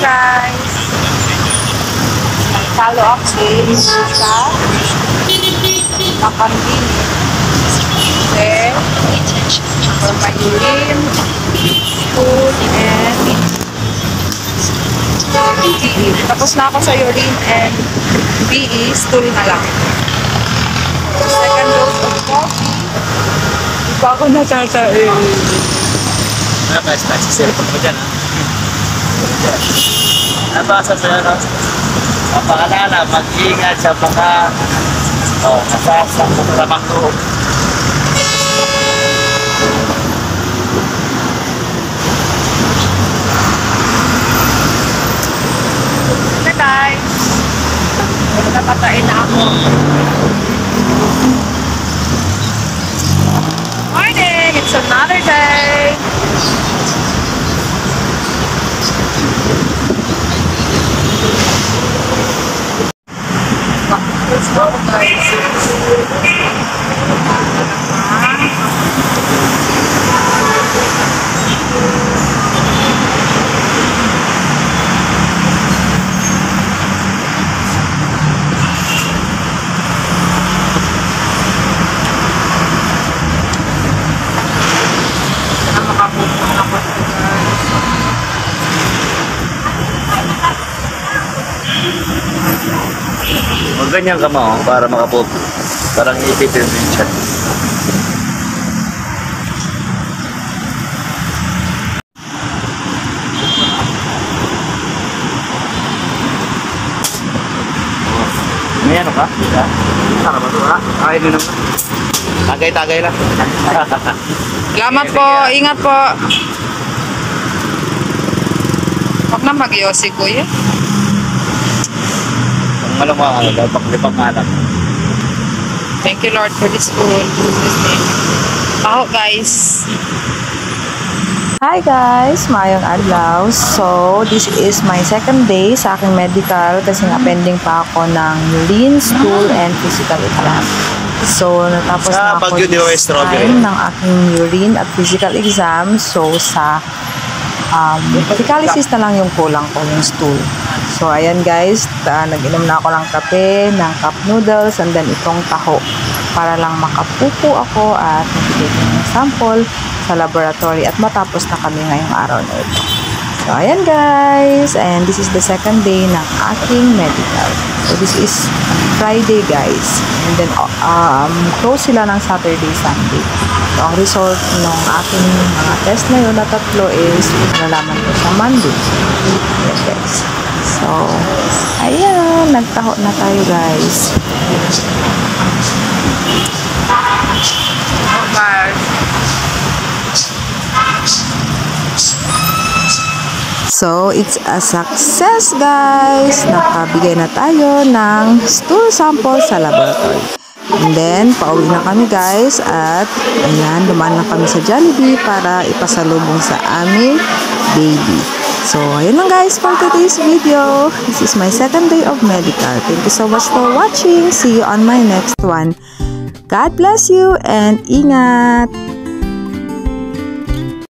guys. Follow up sa Nakandin. Then, for my urine, stool, and BE. Tapos na ako sa urine and BE, stool na lang. Second dose of coffee. Di pa ako natatae. Spicy cellphone mo dyan, ha? Nabasa mo yan, ha? Mapaalala, mag-ingat sa mga nasasang lamang loob. Okay guys, napatayin na ako. Morning! It's another day! Let's go guys! Ganyan ka mo para makapot. Parang ipipin din siya. May ano ka? Saka ba ito ha? Ay, ano naman? Tagay-tagay lang. Salamat po, ingat po. Huwag na mag-yosi kuya. Malamang ano, paglipang anak. Thank you Lord for this food. Oh guys. Hi guys, maayong adlaw. So, this is my second day sa aking medical kasi nga pending pa ako ng urine, stool, and physical exam. So, natapos na ako this time ng aking urine at physical exam. So, sa fecalysis na lang yung kulang ko, yung stool. So, ayan guys, nag-inom na ako ng kape, ng cup noodles, and then itong taho para lang makapupo ako at mag-take ng sample sa laboratory at matapos na kami ngayong araw na ito. So, ayan guys, and this is the second day ng aking medical. So, this is Friday guys, and then close sila ng Saturday, Sunday. So, ang result ng aking mga test na yun na tatlo is nalaman ko sa Monday. Yes guys. So, ayan, nagtaho na tayo guys. So, it's a success guys. Nakabigay na tayo ng stool sample sa laboratory. And then, pauwi na kami guys at ayan, dumaan na kami sa Jollibee para ipasalubong sa aming baby. So, ayun lang guys for today's video. This is my second day of medical. Thank you so much for watching. See you on my next one. God bless you and ingat!